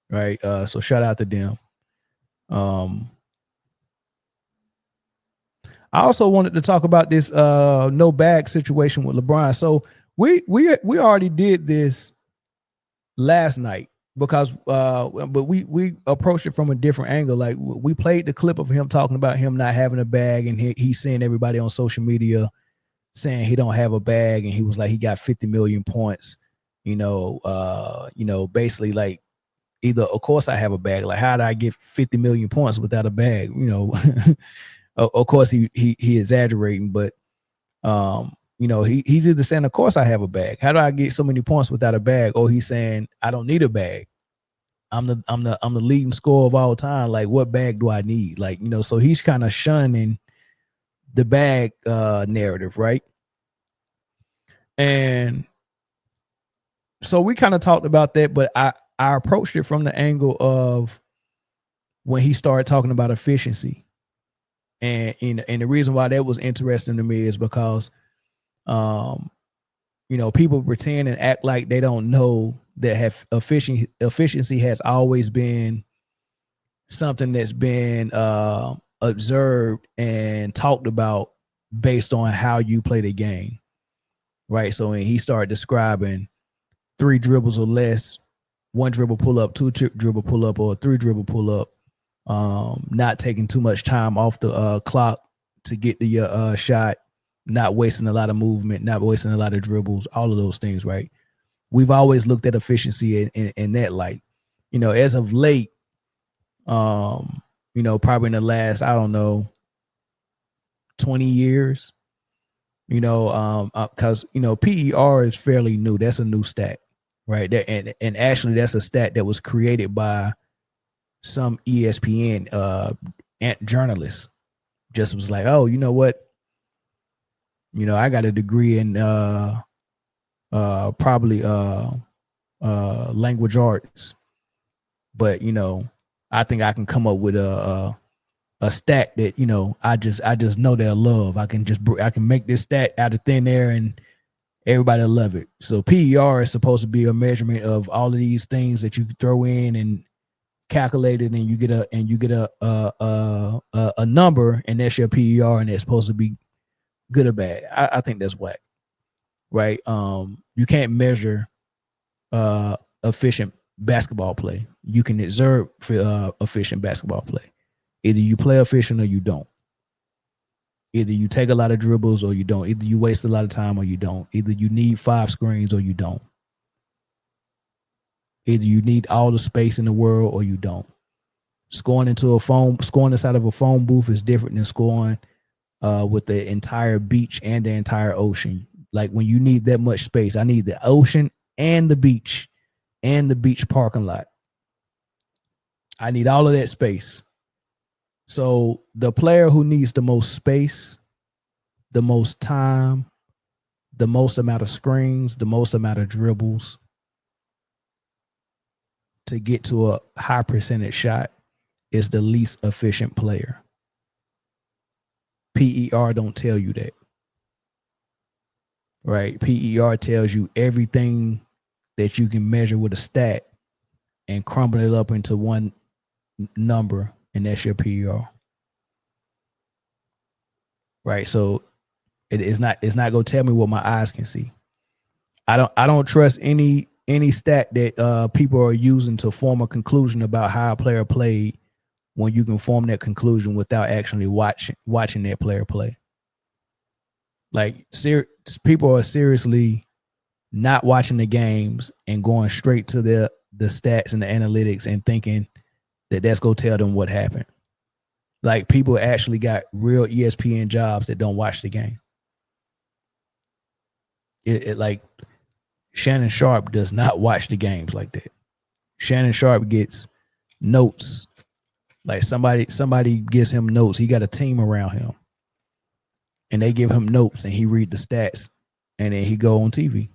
right? So shout out to them. Um, I also wanted to talk about this no bag situation with LeBron. So we already did this last night because but we approached it from a different angle. Like we played the clip of him talking about him not having a bag, and he's seeing everybody on social media saying he don't have a bag, and he was like he got 50 million points. Basically like either of course I have a bag. Like how did I get 50 million points without a bag? Of course he exaggerating, but he's either saying, of course I have a bag. How do I get so many points without a bag? Or he's saying I don't need a bag. I'm the leading scorer of all time. Like what bag do I need? Like, so he's kind of shunning the bag narrative, right? And so we kind of talked about that, but I approached it from the angle of when he started talking about efficiency. And the reason why that was interesting to me is because people pretend and act like they don't know that efficiency has always been something that's been observed and talked about based on how you play the game, right? So when he started describing 3 dribbles or less, 1 dribble pull up, 2 dribble pull up, or 3 dribble pull up, not taking too much time off the clock to get the shot, not wasting a lot of movement, not wasting a lot of dribbles, all of those things, right? We've always looked at efficiency in that light. As of late, probably in the last, I don't know, 20 years, because, PER is fairly new. That's a new stat, right? And actually that's a stat that was created by some ESPN journalists. Just was like, oh, you know what? I got a degree in probably language arts, but I think I can come up with a stat that I just know they'll love. I can make this stat out of thin air and everybody will love it. So PER is supposed to be a measurement of all of these things that you throw in and calculate it, and you get a number, and that's your PER, and it's supposed to be good or bad. I think that's whack, right? You can't measure efficient basketball play. You can observe efficient basketball play. Either you play efficient or you don't. Either you take a lot of dribbles or you don't. Either you waste a lot of time or you don't. Either you need 5 screens or you don't. Either you need all the space in the world or you don't. Scoring inside of a phone booth is different than scoring with the entire beach and the entire ocean. Like when you need that much space, I need the ocean and the beach parking lot. I need all of that space. So the player who needs the most space, the most time, the most amount of screens, the most amount of dribbles to get to a high percentage shot is the least efficient player. PER don't tell you that. Right? PER tells you everything that you can measure with a stat and crumble it up into one number, and that's your PER. Right? So it's not gonna tell me what my eyes can see. I don't trust any stat that people are using to form a conclusion about how a player played when you can form that conclusion without actually watching that player play. Like people are seriously not watching the games and going straight to the stats and the analytics and thinking that that's gonna tell them what happened. Like people actually got real ESPN jobs that don't watch the game. It like Shannon Sharp does not watch the games like that. Shannon Sharp gets notes. Like somebody gives him notes. He got a team around him, and they give him notes, and he read the stats, and then he go on TV.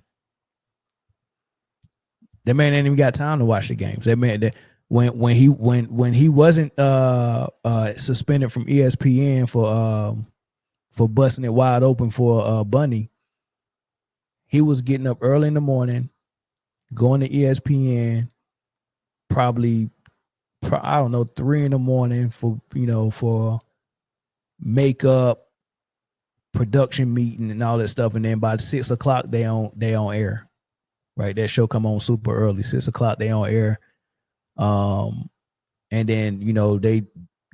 That man ain't even got time to watch the games. That man, when he wasn't suspended from ESPN for busting it wide open for Bunny, he was getting up early in the morning, going to ESPN, probably I don't know 3 a.m. for makeup, production meeting, and all that stuff. And then by 6 o'clock they on air. Right, that show come on super early. 6 o'clock they on air. And then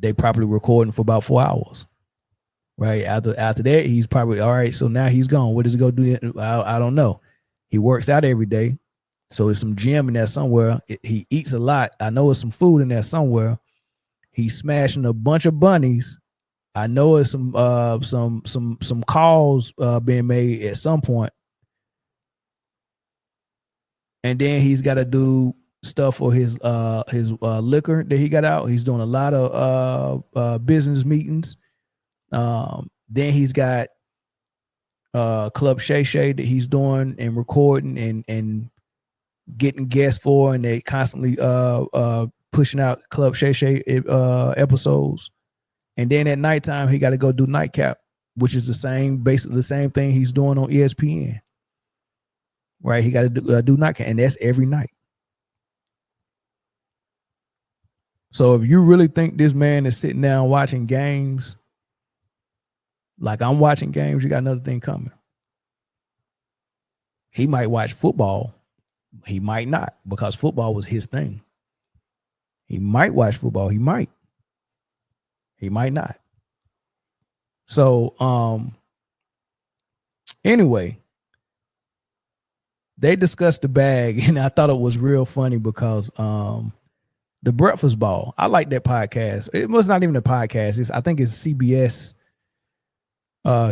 they probably recording for about 4 hours. Right after that, he's probably all right. So now he's gone. What does he go do? I don't know. He works out every day, so there's some gym in there somewhere. He eats a lot. I know there's some food in there somewhere. He's smashing a bunch of bunnies. I know it's some calls being made at some point. And then he's got to do stuff for his liquor that he got out. He's doing a lot of business meetings. Then he's got Club Shay Shay that he's doing and recording and getting guests for, and they constantly pushing out Club Shay Shay episodes. And then at nighttime he got to go do Nightcap, which is basically the same thing he's doing on ESPN. Right, he got to do Nightcap, and that's every night. So if you really think this man is sitting down watching games, like I'm watching games, you got another thing coming. He might watch football. He might not, because football was his thing. He might watch football. He might not. So, anyway, they discussed the bag, and I thought it was real funny because the Breakfast Ball. I like that podcast. It was not even a podcast. I think it's CBS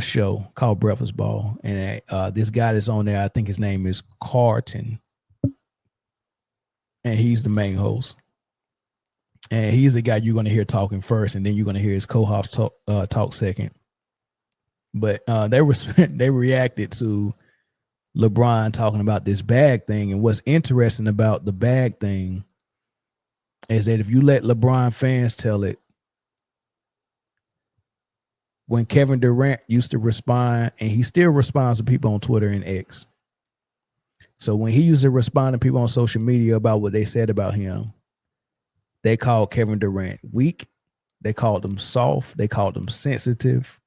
show called Breakfast Ball, and this guy that's on there, I think his name is Carton, and he's the main host. And he's the guy you're going to hear talking first, and then you're going to hear his co-host talk second. But they reacted to LeBron talking about this bag thing, and what's interesting about the bag thing is that if you let LeBron fans tell it, when Kevin Durant used to respond, and he still responds to people on Twitter and X. So when he used to respond to people on social media about what they said about him, they called Kevin Durant weak. They called him soft. They called him sensitive.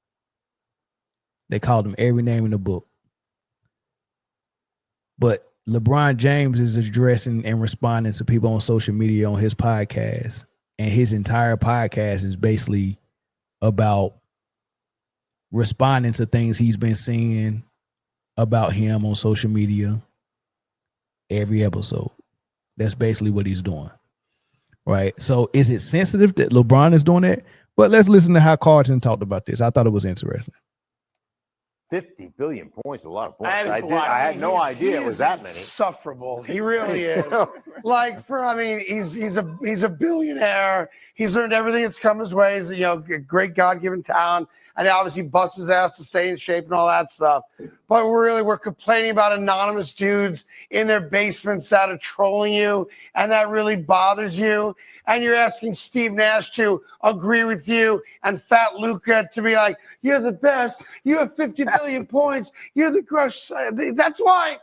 They called him every name in the book. But LeBron James is addressing and responding to people on social media on his podcast. And his entire podcast is basically about responding to things he's been seeing about him on social media every episode. That's basically what he's doing. Right. So is it sensitive that LeBron is doing that? But let's listen to how Carson talked about this. I thought it was interesting. 50 billion points, a lot of points. I had no idea it was that many. Insufferable. He really is. He's a billionaire. He's earned everything that's come his way. He's a great God-given talent, and obviously busts his ass to stay in shape and all that stuff. But we're complaining about anonymous dudes in their basements that are trolling you, and that really bothers you. And you're asking Steve Nash to agree with you, and Fat Luca to be like, "You're the best. You have 50 billion points. You're the crush." That's why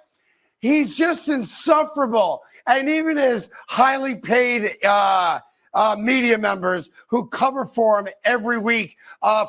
he's just insufferable. And even his highly paid media members who cover for him every week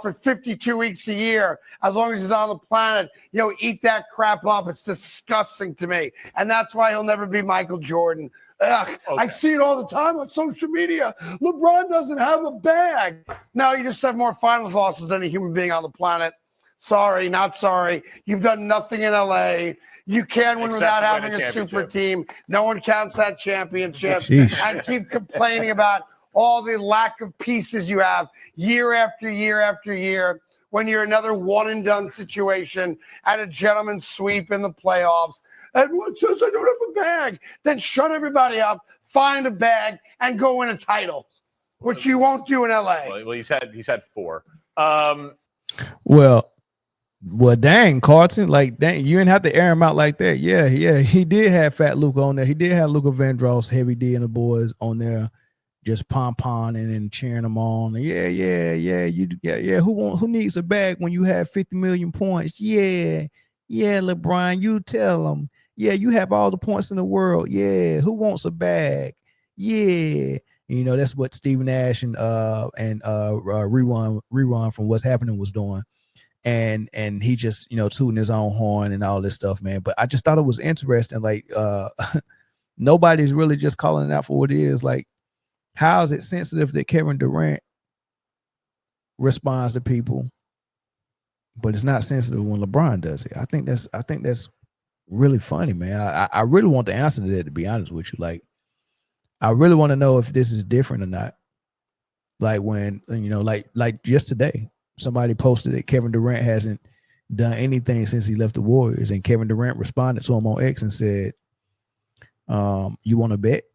for 52 weeks a year, as long as he's on the planet, eat that crap up. It's disgusting to me. And that's why he'll never be Michael Jordan. Ugh, okay. I see it all the time on social media. LeBron doesn't have a bag. No, you just have more finals losses than a human being on the planet. Sorry, not sorry. You've done nothing in LA. You can win without having a super team. No one counts that championship. Sheesh. And keep complaining about all the lack of pieces you have year after year after year when you're another one-and-done situation at a gentleman's sweep in the playoffs. Everyone says, I don't have a bag. Then shut everybody up, find a bag, and go win a title, which you won't do in LA. Well, he's had 4. Well, dang, Carton, dang, you didn't have to air him out like that. Yeah, he did have Fat Luca on there. He did have Luca Vandross, Heavy D, and the boys on there, just pom-pomming and cheering them on. Yeah. Who needs a bag when you have 50 million points? Yeah, LeBron, you tell them. Yeah, you have all the points in the world. Yeah, who wants a bag? Yeah. You know, that's what Steve Nash and Rerun from What's Happening was doing. And he just, you know, tooting his own horn and all this stuff, man. But I just thought it was interesting. Like, nobody's really just calling it out for what it is. Like, how is it sensitive that Kevin Durant responds to people, but it's not sensitive when LeBron does it? I think that's really funny, man. I really want the answer to that, to be honest with you. Like, I really want to know if this is different or not. Like when, you know, like just today, somebody posted that Kevin Durant hasn't done anything since he left the Warriors, and Kevin Durant responded to him on X and said, "You want to bet?"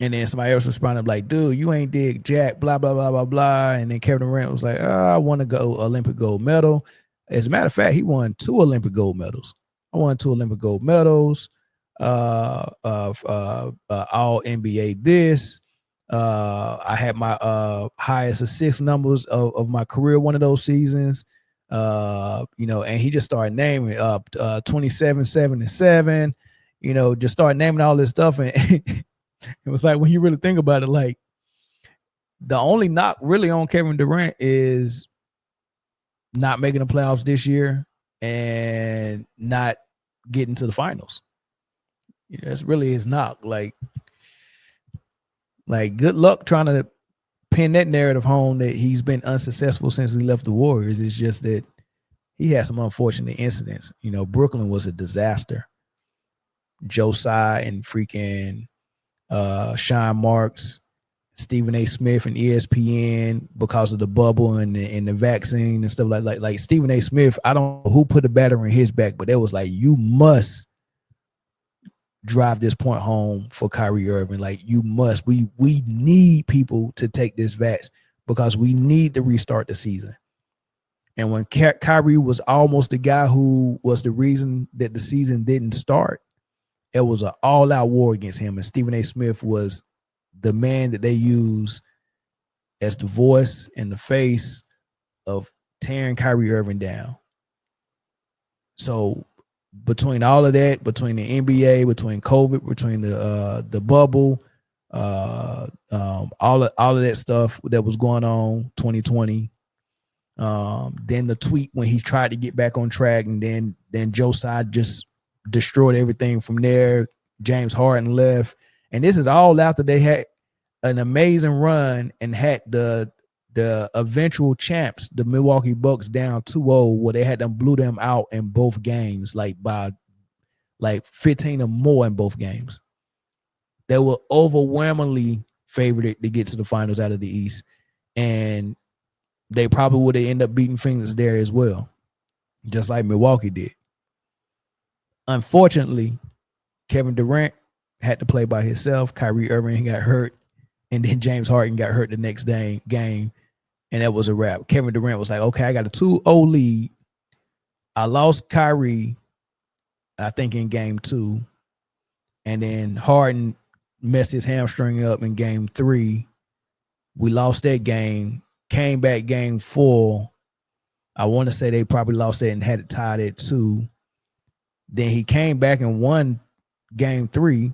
And then somebody else responded like, "Dude, you ain't did jack, blah blah blah blah blah." And then Kevin Durant was like, "I want to go Olympic gold medal." As a matter of fact, he won 2 Olympic gold medals. I won 2 Olympic gold medals. All NBA this. I had my highest assist numbers of my career one of those seasons. You know, and he just started naming 27, 7, and 7. You know, just started naming all this stuff, and it was like, when you really think about it, like, the only knock really on Kevin Durant is not making the playoffs this year and not getting to the finals. You know, that's really his knock. Like good luck trying to pin that narrative home that he's been unsuccessful since he left the Warriors. It's just that he had some unfortunate incidents. You know, Brooklyn was a disaster. Joe Tsai and freaking Sean Marks, Stephen A. Smith and ESPN, because of the bubble and the vaccine and stuff like Stephen A. Smith. I don't know who put the batter in his back, but it was like, you must drive this point home for Kyrie Irving. Like, you must. We need people to take this vax because we need to restart the season. And when Kyrie was almost the guy who was the reason that the season didn't start, it was an all-out war against him. And Stephen A. Smith was the man that they use as the voice and the face of tearing Kyrie Irving down. So between all of that, between the NBA, between COVID, between the bubble, all of that stuff that was going on 2020, then the tweet when he tried to get back on track, and then Joe Tsai just destroyed everything from there. James Harden left, and this is all after they had an amazing run and had the eventual champs, the Milwaukee Bucks, down 2-0, where they had them blew them out in both games, like by like 15 or more in both games. They were overwhelmingly favored to get to the finals out of the East, and they probably would have ended up beating Phoenix there as well, just like Milwaukee did. Unfortunately, Kevin Durant had to play by himself. Kyrie Irving got hurt, and then James Harden got hurt the next game, and that was a wrap. Kevin Durant was like, okay, I got a 2-0 lead. I lost Kyrie, I think, in game 2, and then Harden messed his hamstring up in game 3. We lost that game, came back game 4. I want to say they probably lost that and had it tied at 2. Then he came back and won game 3.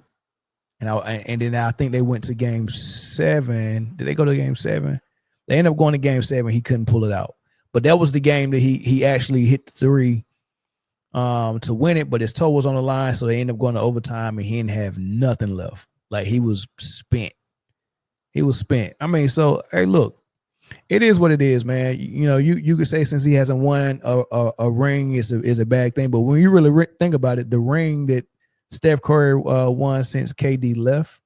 And then I think they went to game 7. Did they go to game 7? They ended up going to game 7. He couldn't pull it out. But that was the game that he actually hit the 3 to win it, but his toe was on the line, so they ended up going to overtime, and he didn't have nothing left. Like, he was spent. I mean, so, hey, look, it is what it is, man. You know, you could say since he hasn't won a ring is a bad thing, but when you really think about it, the ring that Steph Curry won since KD left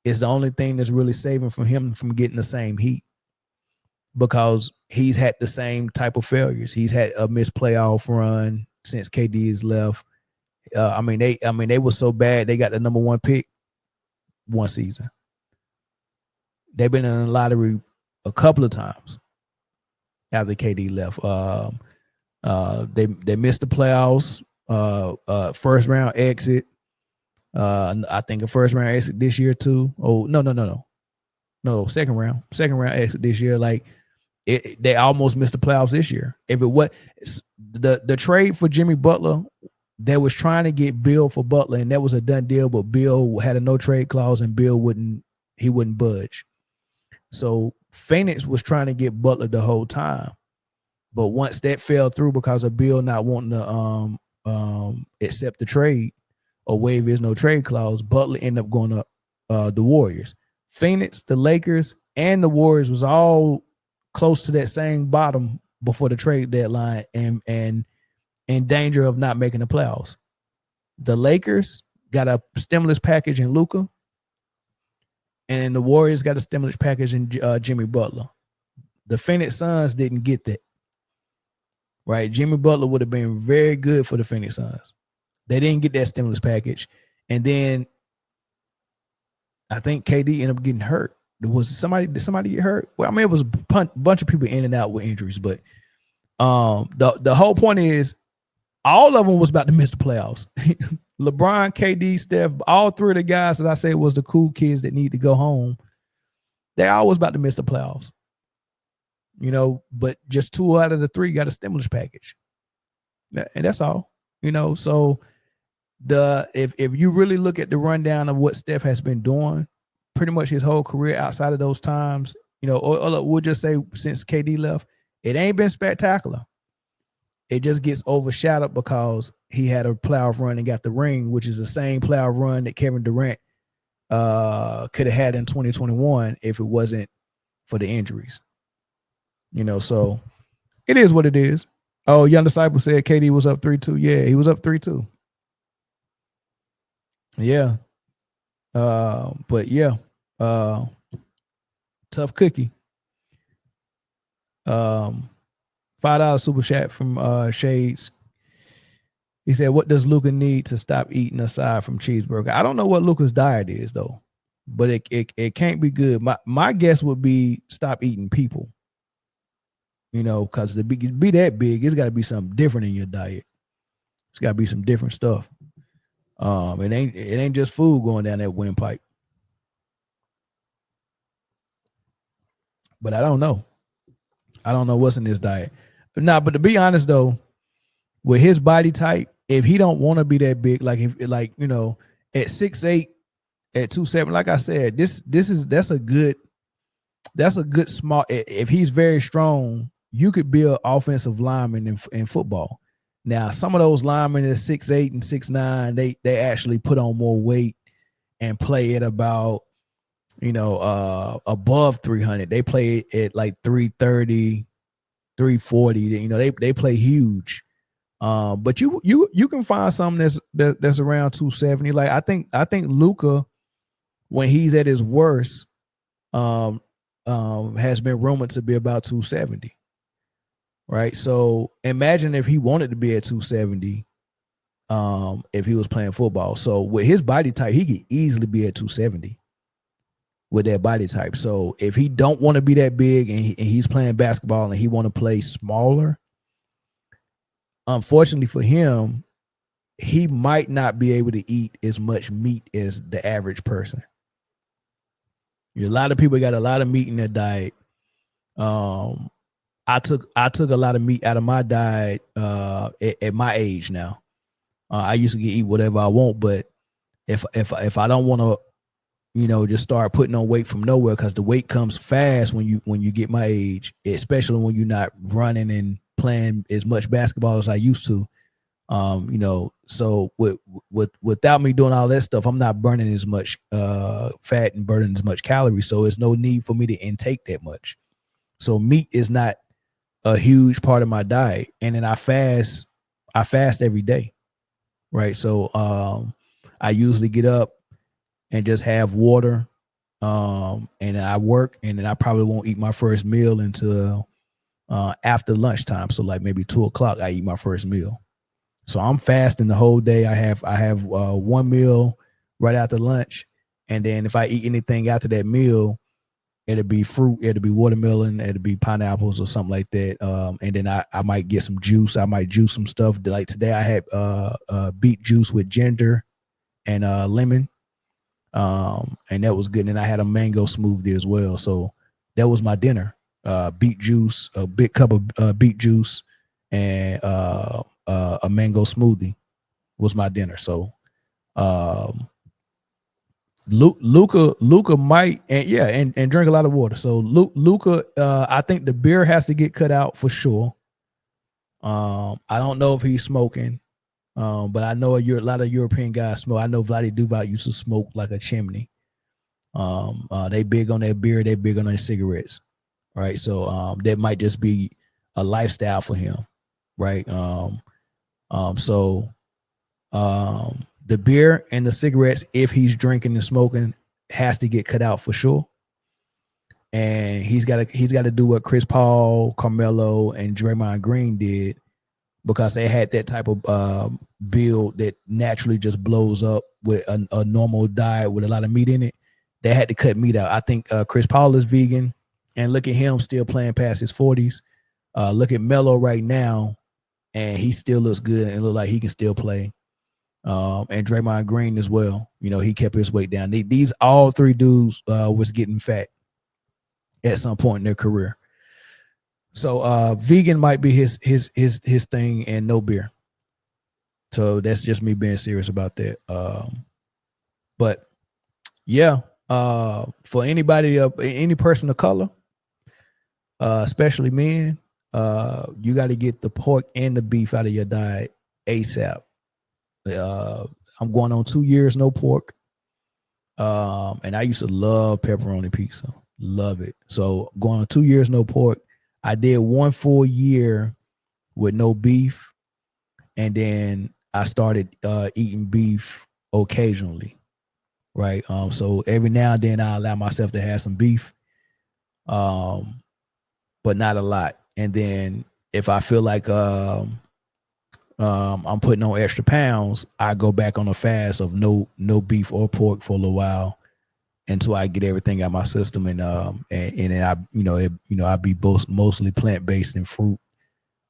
is the only thing that's really saving him from getting the same heat, because he's had the same type of failures. He's had a missed playoff run since KD has left. I mean, they were so bad they got the number 1 pick one season. They've been in the lottery a couple of times after KD left. They missed the playoffs. First round exit. I think a first round exit this year too. Oh, no, second round exit this year. Like, they almost missed the playoffs this year. If it was the trade for Jimmy Butler they was trying to get Bill for Butler, and that was a done deal, but Bill had a no trade clause, and Bill wouldn't budge. So Phoenix was trying to get Butler the whole time, but once that fell through because of Bill not wanting to accept the trade or waive his no trade clause, Butler ended up going to the Warriors. Phoenix, the Lakers, and the Warriors was all close to that same bottom before the trade deadline, and in danger of not making the playoffs. The Lakers got a stimulus package in Luka, and the Warriors got a stimulus package in Jimmy Butler. The Phoenix Suns didn't get that. Right? Jimmy Butler would have been very good for the Phoenix Suns. They didn't get that stimulus package. And then I think KD ended up getting hurt. Did somebody get hurt? Well, I mean, it was a bunch of people in and out with injuries, but the whole point is all of them was about to miss the playoffs. LeBron, KD, Steph, all three of the guys that I say was the cool kids that need to go home, they always about to miss the playoffs. You know, but just 2 out of the 3 got a stimulus package. And that's all. You know, so if you really look at the rundown of what Steph has been doing pretty much his whole career outside of those times, you know, or we'll just say since KD left, it ain't been spectacular. It just gets overshadowed because he had a playoff run and got the ring, which is the same playoff run that Kevin Durant could have had in 2021 if it wasn't for the injuries. You know, so it is what it is. Oh, Young Disciple said KD was up 3-2. Yeah, he was up 3-2. Yeah. But yeah, tough cookie. $5 super chat from Shades. He said, what does Luka need to stop eating aside from cheeseburger? I don't know what Luka's diet is though, but it can't be good. My guess would be stop eating people. You know, because to be that big, it's got to be something different in your diet. It's got to be some different stuff. It ain't just food going down that windpipe. But I don't know. I don't know what's in his diet. But to be honest though, with his body type, if he don't want to be that big, like if you know, at 6'8", at 270, like I said, that's a good small. If he's very strong, you could be an offensive lineman in football. Now, some of those linemen at 6'8" and 6'9", they actually put on more weight and play at about, you know, above 300. They play at like 330, 340. You know, they play huge. But you can find something that's around 270. Like I think Luka, when he's at his worst, has been rumored to be about 270. Right. So imagine if he wanted to be at 270, if he was playing football. So with his body type, he could easily be at 270 with that body type. So if he don't want to be that big and he's playing basketball and he want to play smaller, unfortunately for him, he might not be able to eat as much meat as the average person. A lot of people got a lot of meat in their diet. I took a lot of meat out of my diet at my age now. I used to eat whatever I want, but if I don't want to, you know, just start putting on weight from nowhere, because the weight comes fast when you get my age, especially when you're not running and playing as much basketball as I used to. You know, so without me doing all that stuff, I'm not burning as much fat and burning as much calories. So it's no need for me to intake that much. So meat is not a huge part of my diet. And then I fast every day. Right. So I usually get up and just have water. And I work, and then I probably won't eat my first meal until after lunchtime. So like maybe 2:00, I eat my first meal. So I'm fasting the whole day. I have one meal right after lunch, and then if I eat anything after that meal, it'll be fruit, it'll be watermelon, it'll be pineapples or something like that. And then I might get some juice. I might juice some stuff. Like today, I had beet juice with ginger and lemon, and that was good. And I had a mango smoothie as well. So that was my dinner: beet juice, a big cup of beet juice, and a mango smoothie. my dinner. So Luka might and drink a lot of water. So Luka, I think the beer has to get cut out for sure. I don't know if he's smoking, but I know a lot of European guys smoke. I know Vlade Divac used to smoke like a chimney. They big on their beer, they big on their cigarettes, right? So that might just be a lifestyle for him, right? The beer and the cigarettes, if he's drinking and smoking, has to get cut out for sure. And he's got to do what Chris Paul, Carmelo, and Draymond Green did, because they had that type of build that naturally just blows up with a normal diet with a lot of meat in it. They had to cut meat out. I think Chris Paul is vegan, and look at him still playing past his 40s. Look at Melo right now, and he still looks good and look like he can still play. And Draymond Green as well. You know, he kept his weight down. These all three dudes was getting fat at some point in their career. So vegan might be his thing, and no beer. So that's just me being serious about that. But yeah, for anybody any person of color, especially men, you got to get the pork and the beef out of your diet ASAP. I'm going on 2 years no pork. And I used to love pepperoni pizza. Love it. So going on 2 years no pork. I did 1 full year with no beef, and then I started eating beef occasionally. Right. So every now and then I allow myself to have some beef. But not a lot. And then if I feel like I'm putting on extra pounds, I go back on a fast of no beef or pork for a little while until I get everything out of my system, and then I be mostly plant-based and fruit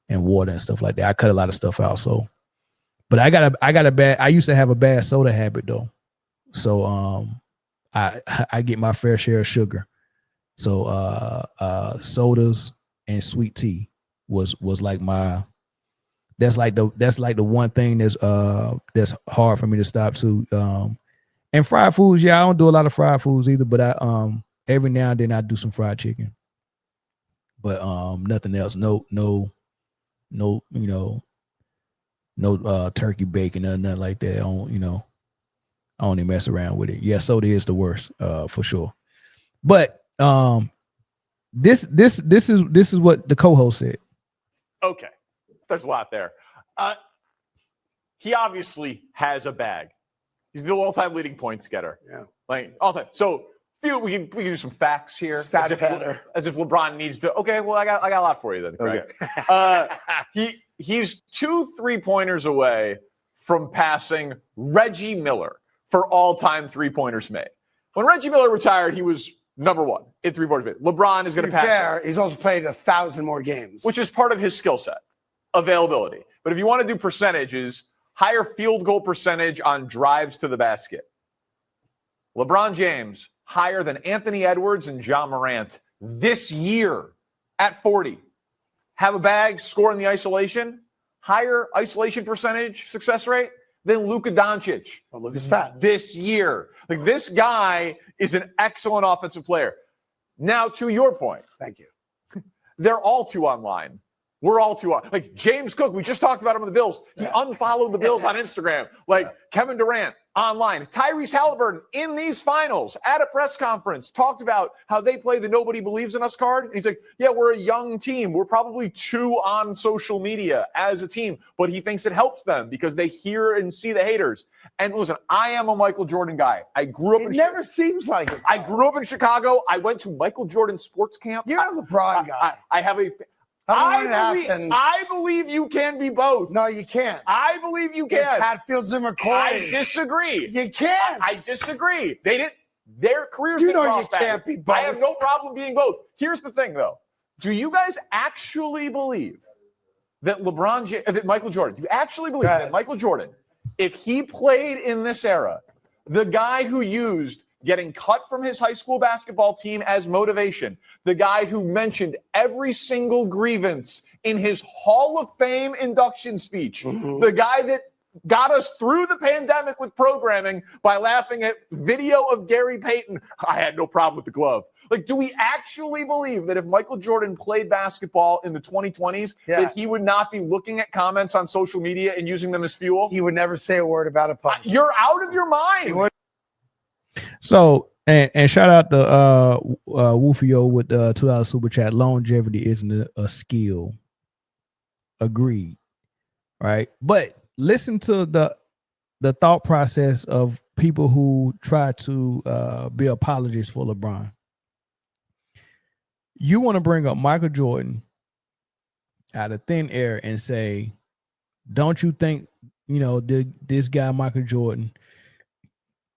and water and stuff like that. I cut a lot of stuff out. So, but I used to have a bad soda habit though. So I get my fair share of sugar. So sodas and sweet tea was like that's like the one thing that's hard for me to stop to. And fried foods, I don't do a lot of fried foods either, but I every now and then I do some fried chicken. But nothing else. No turkey bacon or nothing like that. I don't even mess around with it. Yeah, soda is the worst, for sure. But this is what the co-host said. Okay, there's a lot there. He obviously has a bag. He's the all-time leading points getter. Yeah, like all time. So we can do some facts here. As if LeBron needs to. Okay, well I got a lot for you then, Craig. Okay. He's 2 3-pointers away from passing Reggie Miller for all-time 3-pointers made. When Reggie Miller retired, he was number 1 in 3-pointers made. LeBron is going to pass. Fair, he's also played 1,000 more games, which is part of his skill set, availability. But if you want to do percentages, higher field goal percentage on drives to the basket. LeBron James higher than Anthony Edwards and Ja Morant this year at 40. Have a bag, score in the isolation, higher isolation percentage success rate than Luka Doncic. Well, Luka's fat this year. Like, this guy is an excellent offensive player. Now, to your point. Thank you. They're all too online. We're all too on. Like James Cook, we just talked about him with the Bills. He unfollowed the Bills on Instagram. Like Kevin Durant online. Tyrese Halliburton in these finals at a press conference talked about how they play the nobody believes in us card. And he's like, yeah, we're a young team. We're probably too on social media as a team, but he thinks it helps them because they hear and see the haters. And listen, I am a Michael Jordan guy. I grew up It never seems like it. I grew up in Chicago. I went to Michael Jordan sports camp. You're a LeBron guy. I have a I believe you can be both. No, you can't. I believe you can. It's Hatfields and McCoy. I disagree. You can't. I disagree. They didn't. Their careers. You know you can't be both. I have no problem being both. Here's the thing, though. Do you guys actually believe that that Michael Jordan? Do you actually believe that Michael Jordan, if he played in this era, the guy who used getting cut from his high school basketball team as motivation, the guy who mentioned every single grievance in his Hall of Fame induction speech, the guy that got us through the pandemic with programming by laughing at video of Gary Payton. I had no problem with the glove. Like, do we actually believe that if Michael Jordan played basketball in the 2020s, that he would not be looking at comments on social media and using them as fuel? He would never say a word about it publicly. You're out of your mind. So, and shout out to Woofio with the $2 super chat. Longevity isn't a skill. Agreed. Right. But listen to the thought process of people who try to be apologists for LeBron. You want to bring up Michael Jordan out of thin air and say, don't you think, this guy, Michael Jordan,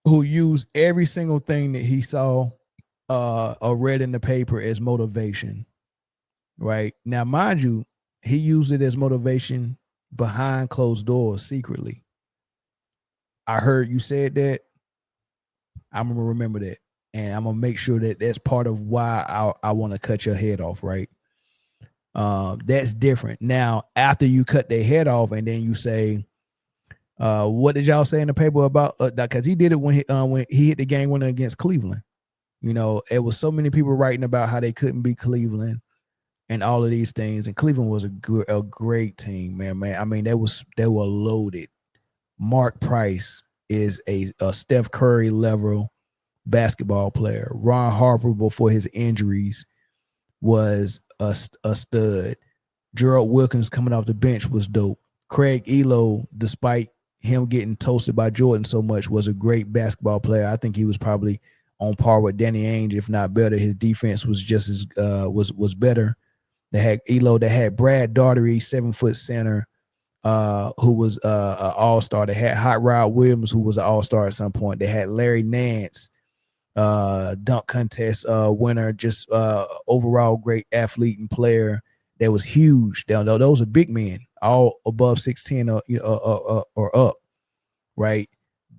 who used every single thing that he saw or read in the paper as motivation, right? Now, mind you, he used it as motivation behind closed doors secretly. I heard you said that. I'm going to remember that. And I'm going to make sure that that's part of why I want to cut your head off, right? That's different. Now, after you cut their head off and then you say, what did y'all say in the paper about because he did it when he hit the game winner against Cleveland. It was so many people writing about how they couldn't beat Cleveland and all of these things. And Cleveland was a great team, man. I mean, they were loaded. Mark Price is a Steph Curry level basketball player. Ron Harper, before his injuries, was a stud. Gerald Wilkins coming off the bench was dope. Craig Elo, despite him getting toasted by Jordan so much, was a great basketball player. I think he was probably on par with Danny Ainge, if not better. His defense was just as was better. They had Elo. They had Brad Daugherty, 7-foot center, who was an all-star. They had Hot Rod Williams, who was an all-star at some point. They had Larry Nance, dunk contest winner, just overall great athlete and player that was huge. Those are big men, all above 6'10" or up, right?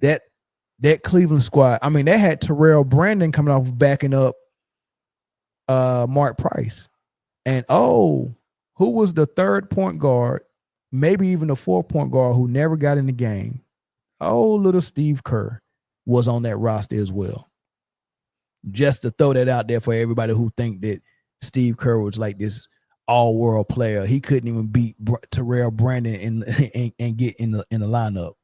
That Cleveland squad, I mean, they had Terrell Brandon coming off backing up Mark Price. And who was the third point guard, maybe even the fourth point guard who never got in the game? Little Steve Kerr was on that roster as well. Just to throw that out there for everybody who think that Steve Kerr was like this all-world player. He couldn't even beat Terrell Brandon and get in the lineup.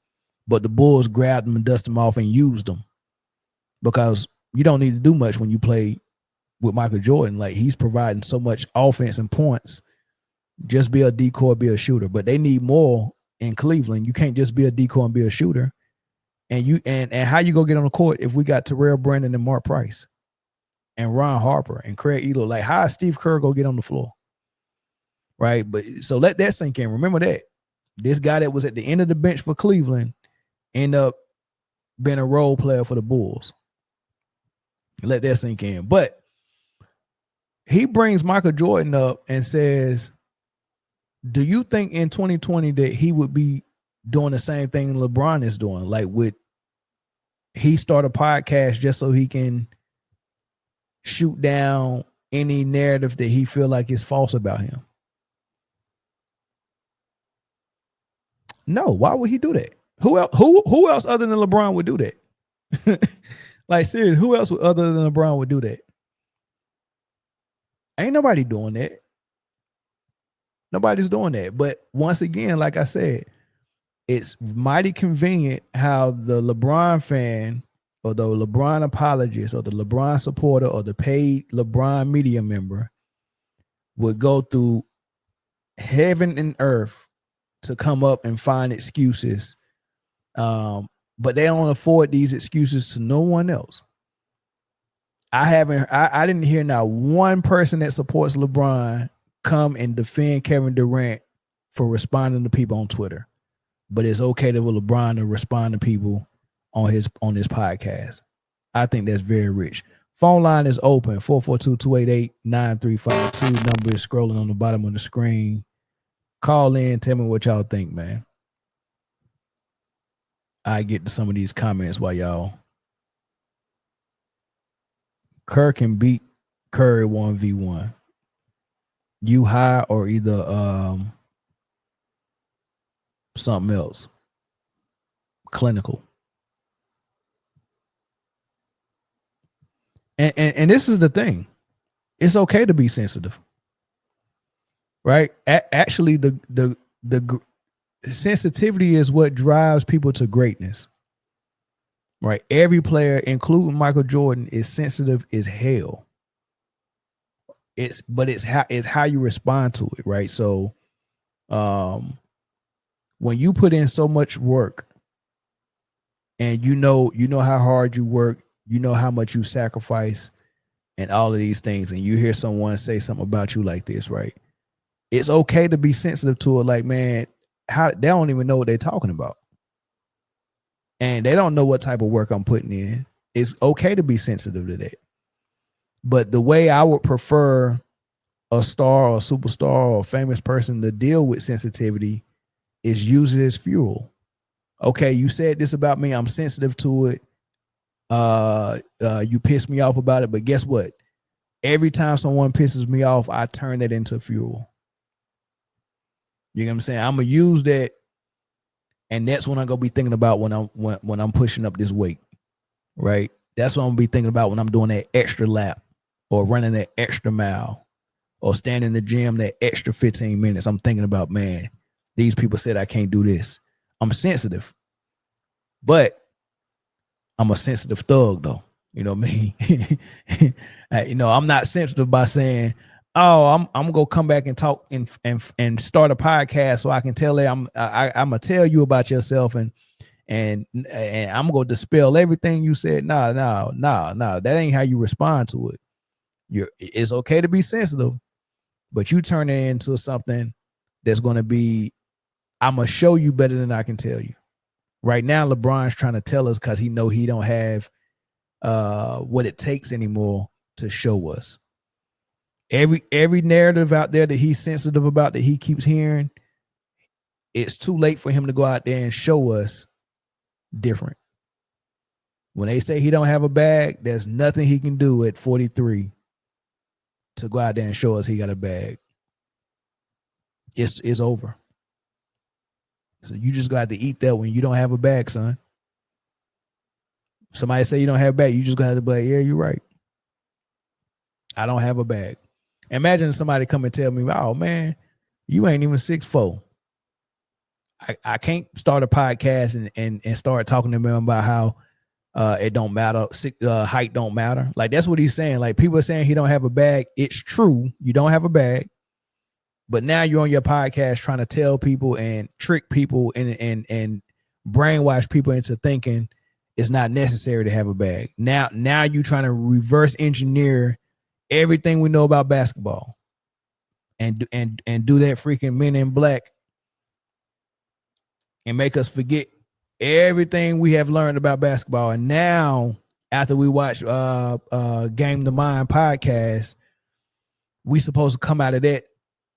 But the Bulls grabbed him and dusted him off and used him because you don't need to do much when you play with Michael Jordan. Like, he's providing so much offense and points. Just be a decoy, be a shooter. But they need more in Cleveland. You can't just be a decoy and be a shooter. And how you go get on the court if we got Terrell Brandon and Mark Price and Ron Harper and Craig Elo? Like, how is Steve Kerr go get on the floor? Right? But so let that sink in. Remember that. This guy that was at the end of the bench for Cleveland ended up being a role player for the Bulls. Let that sink in. But he brings Michael Jordan up and says, do you think in 2020 that he would be doing the same thing LeBron is doing? Like, would he start a podcast just so he can shoot down any narrative that he feel like is false about him? No. Why would he do that? Who else other than LeBron would do that? Like, seriously, who else other than LeBron would do that? Ain't nobody doing that. Nobody's doing that. But once again, like I said, it's mighty convenient how the LeBron fan or the LeBron apologist or the LeBron supporter or the paid LeBron media member would go through heaven and earth to come up and find excuses. But they don't afford these excuses to no one else. I didn't hear not one person that supports LeBron come and defend Kevin Durant for responding to people on Twitter. But it's okay to LeBron to respond to people on this podcast. I think that's very rich. Phone line is open, 442-288-9352. Number is scrolling on the bottom of the screen. Call in, tell me what y'all think, man. I get to some of these comments while y'all. Kerr can beat Curry 1v1. You high or either something else. clinical. And this is the thing. It's okay to be sensitive. Right? Actually, the sensitivity is what drives people to greatness. Right? Every player, including Michael Jordan, is sensitive as hell. It's how you respond to it, right? So when you put in so much work and you know how hard you work, you know how much you sacrifice and all of these things, and you hear someone say something about you like this, right? It's okay to be sensitive to it. Like, man, how they don't even know what they're talking about. And they don't know what type of work I'm putting in. It's okay to be sensitive to that. But the way I would prefer a star or a superstar or a famous person to deal with sensitivity is use it as fuel. Okay, you said this about me. I'm sensitive to it. You pissed me off about it, but guess what? Every time someone pisses me off, I turn that into fuel. You know what I'm saying? I'm gonna use that, and that's when I'm gonna be thinking about when I'm pushing up this weight, right? That's what I'm gonna be thinking about when I'm doing that extra lap, or running that extra mile, or standing in the gym that extra 15 minutes. I'm thinking about, man, these people said I can't do this. I'm sensitive, but I'm a sensitive thug, though. You know what I mean? I'm not sensitive by saying, "Oh, I'm gonna come back and talk and start a podcast so I can tell I'm gonna tell you about yourself and I'm gonna dispel everything you said." No. That ain't how you respond to it. It's okay to be sensitive, but you turn it into something that's gonna be, I'm gonna show you better than I can tell you. Right now, LeBron's trying to tell us because he know he don't have what it takes anymore to show us. Every narrative out there that he's sensitive about, that he keeps hearing, it's too late for him to go out there and show us different. When they say he don't have a bag, there's nothing he can do at 43 to go out there and show us he got a bag. It's over. So you just got to eat that when you don't have a bag, son. Somebody say you don't have a bag, you just gonna have to be like, yeah, you're right. I don't have a bag. Imagine somebody come and tell me, oh man, you ain't even 6'4". I can't start a podcast and start talking to them about how it don't matter, height don't matter. Like, that's what he's saying. Like, people are saying he don't have a bag. It's true, you don't have a bag. But now you're on your podcast trying to tell people and trick people and brainwash people into thinking it's not necessary to have a bag. Now you're trying to reverse engineer everything we know about basketball and do that freaking Men in Black and make us forget everything we have learned about basketball. And now, after we watch Game the Mind podcast, we supposed to come out of that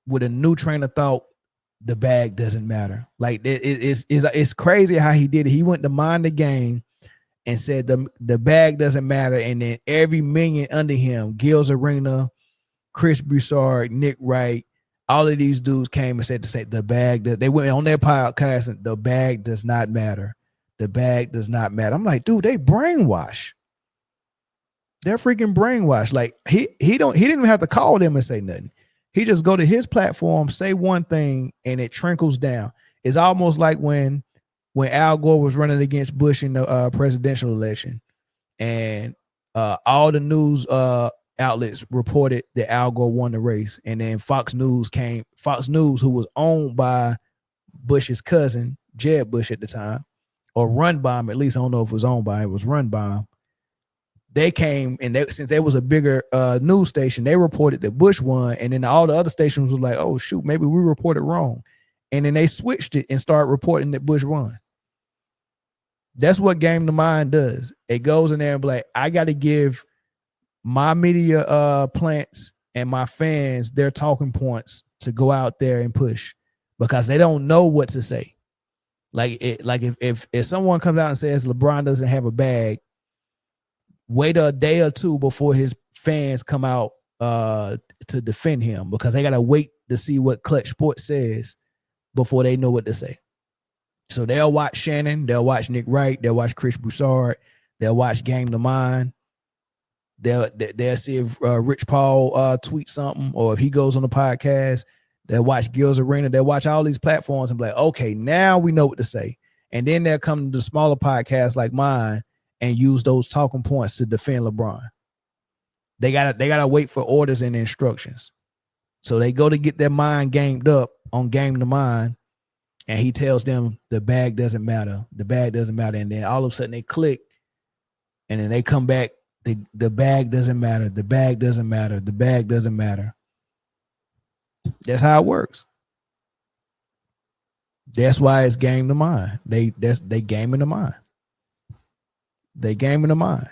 with a new train of thought. The bag doesn't matter. Like, it's crazy how he did it. He went to Mind the Game and said the bag doesn't matter, and then every minion under him, Gil's Arena, Chris Broussard, Nick Wright, all of these dudes came and said the bag, that they went on their podcast and the bag does not matter. The bag does not matter. I'm like, dude, they brainwash. They're freaking brainwashed. Like, he didn't even have to call them and say nothing. He just go to his platform, say one thing, and it trickles down. It's almost like when Al Gore was running against Bush in the presidential election, and all the news outlets reported that Al Gore won the race, and then Fox News, who was owned by Bush's cousin, Jeb Bush at the time, or run by him, at least I don't know if it was owned by him, it was run by him. They came, and since there was a bigger news station, they reported that Bush won, and then all the other stations was like, oh shoot, maybe we reported wrong. And then they switched it and started reporting that Bush won. That's what Game the Mind does. It goes in there and be like, I got to give my media plants and my fans their talking points to go out there and push, because they don't know what to say. Like, if someone comes out and says LeBron doesn't have a bag, wait a day or two before his fans come out to defend him, because they got to wait to see what Clutch Sports says before they know what to say. So they'll watch Shannon, they'll watch Nick Wright, they'll watch Chris Broussard, they'll watch Game the Mind. They'll see if Rich Paul tweets something, or if he goes on the podcast. They'll watch Gil's Arena. They'll watch all these platforms and be like, okay, now we know what to say. And then they'll come to the smaller podcasts like mine and use those talking points to defend LeBron. They gotta wait for orders and instructions. So they go to get their mind gamed up on Game the Mind, and he tells them the bag doesn't matter. The bag doesn't matter. And then all of a sudden they click, and then they come back. The bag doesn't matter. The bag doesn't matter. The bag doesn't matter. That's how it works. That's why it's Game the Mind. They gaming the mind. They gaming the mind.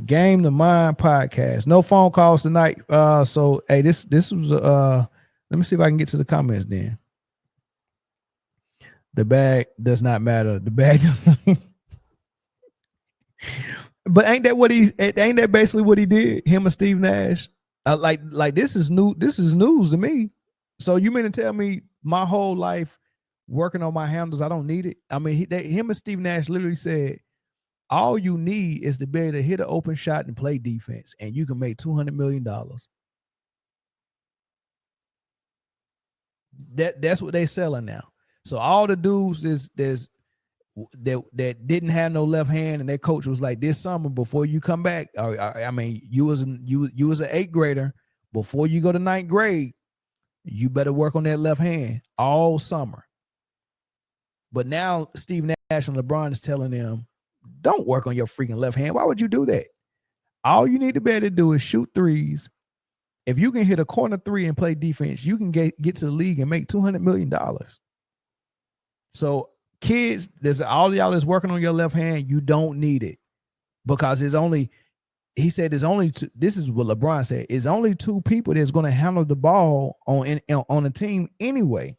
Game the Mind podcast. No phone calls tonight. So hey, this was let me see if I can get to the comments then. The bag does not matter. The bag does not. But ain't that basically what he did? Him and Steve Nash. Like this is new. This is news to me. So you mean to tell me my whole life working on my handles, I don't need it? I mean, him and Steve Nash literally said, all you need is to be able to hit an open shot and play defense, and you can make $200 million. That's what they selling now. So all the dudes that didn't have no left hand, and their coach was like, this summer before you come back, I mean, you was an 8th grader, before you go to 9th grade, you better work on that left hand all summer. But now Steve Nash and LeBron is telling them, don't work on your freaking left hand. Why would you do that? All you need to be able to do is shoot threes. If you can hit a corner three and play defense, you can get to the league and make $200 million. So kids, there's all y'all that's working on your left hand, you don't need it, because he said there's only two, this is what LeBron said, it's only 2 people that's going to handle the ball on a team anyway.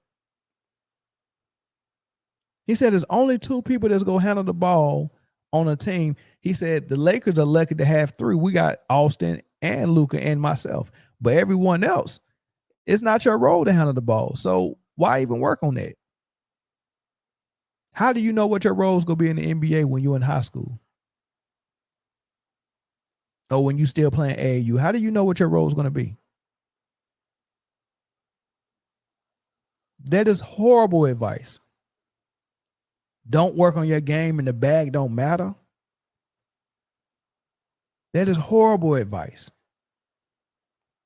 He said there's only 2 people that's going to handle the ball on a team. He said the Lakers are lucky to have 3. We got Austin and Luka and myself, but everyone else, it's not your role to handle the ball. So why even work on that? How do you know what your role is going to be in the NBA when you're in high school? Or when you still playing AAU? How do you know what your role is going to be? That is horrible advice. Don't work on your game and the bag don't matter. That is horrible advice.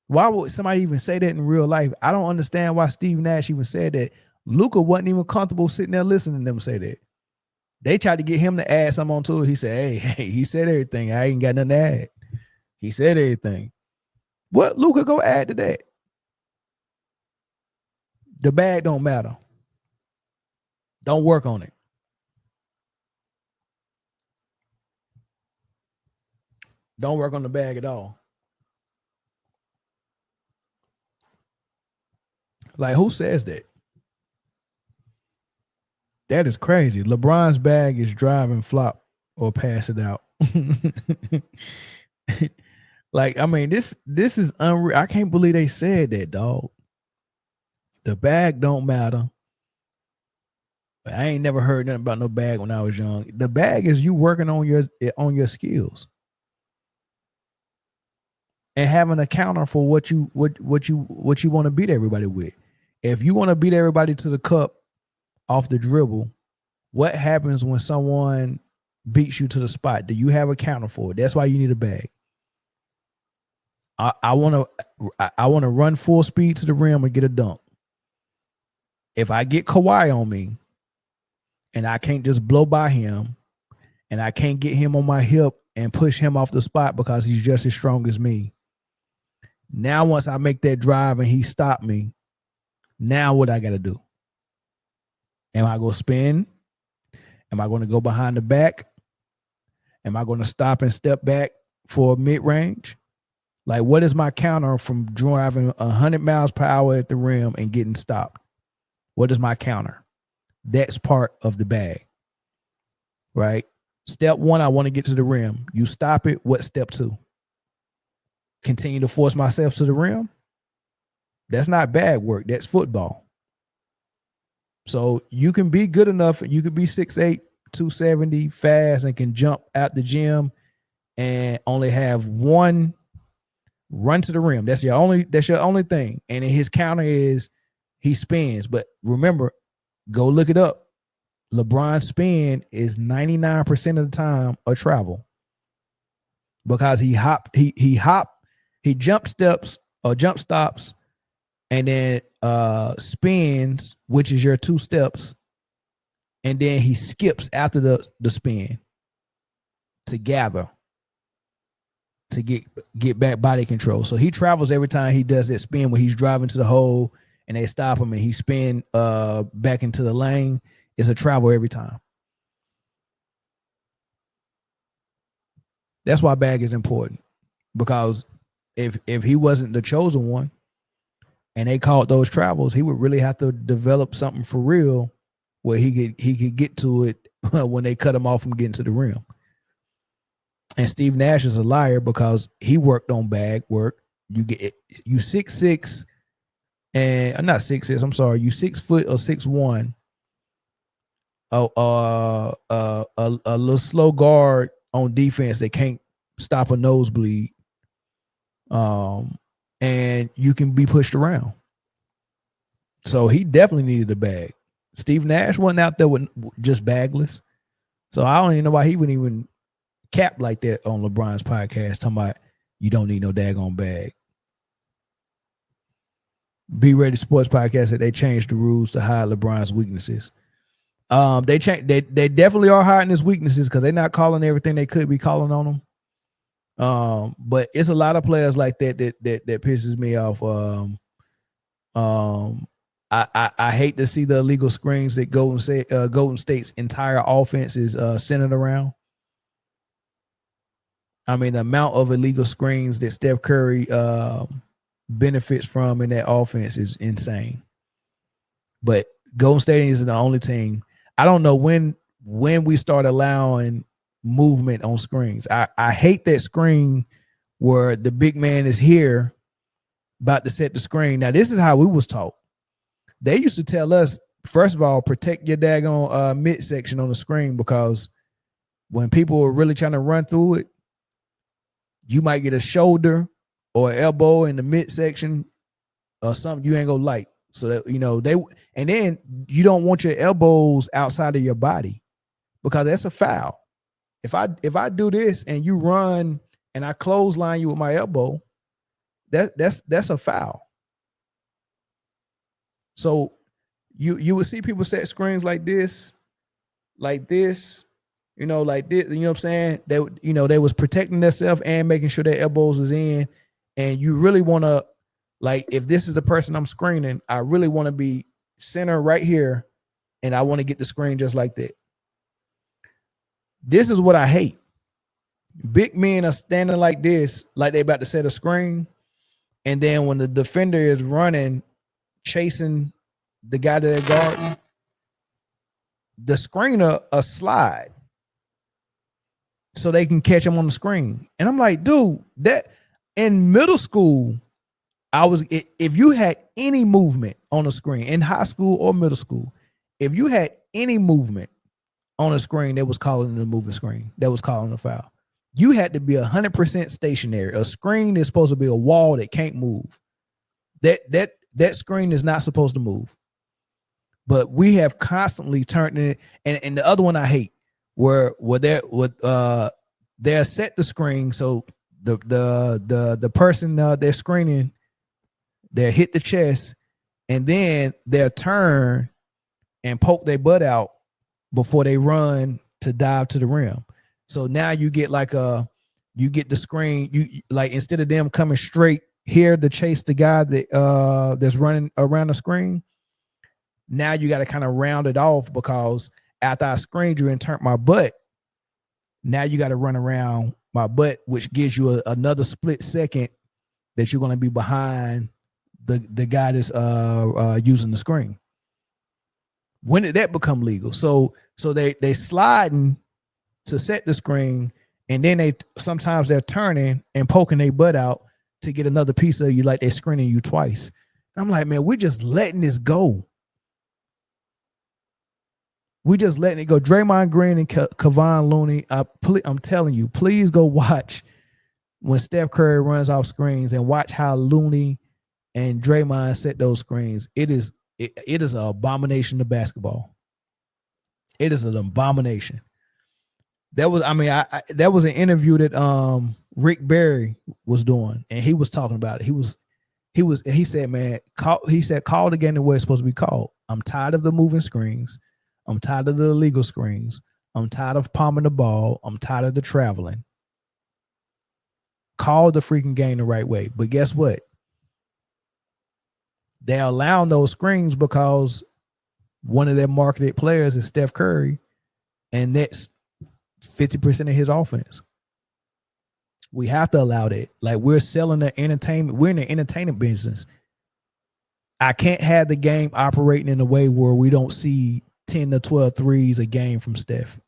Why would somebody even say that in real life? I don't understand why Steve Nash even said that. Luka wasn't even comfortable sitting there listening to them say that. They tried to get him to add something onto it. He said, hey, he said everything. I ain't got nothing to add. He said everything. What Luka go add to that? The bag don't matter. Don't work on it. Don't work on the bag at all. Like, who says that? That is crazy. LeBron's bag is driving flop or pass it out. Like, I mean, this is unreal. I can't believe they said that, dog. The bag don't matter. But I ain't never heard nothing about no bag when I was young. The bag is you working on your skills and having a counter for what you want to beat everybody with. If you want to beat everybody to the cup off the dribble, what happens when someone beats you to the spot? Do you have a counter for it? That's why you need a bag. I want to run full speed to the rim and get a dunk. If I get Kawhi on me and I can't just blow by him and I can't get him on my hip and push him off the spot because he's just as strong as me. Now, once I make that drive and he stopped me, now what I got to do? Am I going to spin? Am I going to go behind the back? Am I going to stop and step back for mid-range? Like, what is my counter from driving 100 miles per hour at the rim and getting stopped? What is my counter? That's part of the bag, right? Step 1, I want to get to the rim. You stop it. What's step 2? Continue to force myself to the rim? That's not bag work. That's football. So you can be good enough. You could be 6'8", 270, fast, and can jump out the gym and only have one run to the rim. That's your only thing. And then his counter is he spins. But remember, go look it up. LeBron's spin is 99% of the time a travel. Because he jump steps or jump stops and then spins, which is your 2 steps, and then he skips after the spin to gather, to get back body control. So he travels every time he does that spin where he's driving to the hole and they stop him and he spin back into the lane. It's a travel every time. That's why bag is important, because if he wasn't the chosen one and they called those travels, he would really have to develop something for real where he could get to it when they cut him off from getting to the rim. And Steve Nash is a liar because he worked on bag work. You 6'6", and not 6'6". I'm sorry, you 6 foot or 6'1". A little slow guard on defense that can't stop a nosebleed, and you can be pushed around. So he definitely needed a bag. Steve Nash wasn't out there with just bagless. So I don't even know why he wouldn't even cap like that on LeBron's podcast, talking about you don't need no daggone bag. Be Ready Sports Podcast said they changed the rules to hide LeBron's weaknesses. They definitely are hiding his weaknesses because they're not calling everything they could be calling on him. But it's a lot of players like that pisses me off. I hate to see the illegal screens that Golden State's entire offense is centered around. I mean, the amount of illegal screens that Steph Curry benefits from in that offense is insane. But Golden State isn't the only team. I don't know when we start allowing movement on screens. I hate that screen where the big man is here about to set the screen. Now, this is how we was taught. They used to tell us, first of all, protect your daggone midsection on the screen, because when people were really trying to run through it, you might get a shoulder or an elbow in the midsection or something you ain't gonna like. So that, and then you don't want your elbows outside of your body, because that's a foul. If I do this and you run and I clothesline you with my elbow, that's a foul. So you would see people set screens like this, like this, like this, you know what I'm saying? They was protecting themselves and making sure their elbows was in. And you really want to, like, if this is the person I'm screening, I really want to be center right here, and I want to get the screen just like that. This is what I hate. Big men are standing like this, like they about to set a screen, and then when the defender is running, chasing the guy that they're guarding, the screener a slide so they can catch him on the screen. And I'm like, dude, that in middle school, if you had any movement on the screen in high school or middle school, if you had any movement on the screen, that was calling the moving screen, that was calling the foul. You had to be 100% stationary. A screen is supposed to be a wall that can't move. That screen is not supposed to move. But we have constantly turned it. And the other one I hate, where they're set the screen, so the person they're screening, they hit the chest, and then they'll turn and poke their butt out before they run to dive to the rim. So now you get the screen, you like, instead of them coming straight here to chase the guy that's running around the screen, now you got to kind of round it off, because after I screened you and turned my butt, now you got to run around my butt, which gives you another split second that you're going to be behind the guy that's using the screen. When did that become legal? So they sliding to set the screen, and then sometimes they're turning and poking their butt out to get another piece of you, like they're screening you twice. I'm like, man, we're just letting this go. We just letting it go. Draymond Green and Kevon Looney. I'm telling you, please go watch when Steph Curry runs off screens and watch how Looney and Draymond set those screens. It is an abomination to basketball. It is an abomination. That was, that was an interview that Rick Barry was doing, and he was talking about it. He said, man, call the game the way it's supposed to be called. I'm tired of the moving screens. I'm tired of the illegal screens. I'm tired of palming the ball. I'm tired of the traveling. Call the freaking game the right way. But guess what? They're allowing those screens because one of their marketed players is Steph Curry, and that's 50% of his offense. We have to allow that. Like, we're selling the entertainment. We're in the entertainment business. I can't have the game operating in a way where we don't see 10 to 12 threes a game from Steph.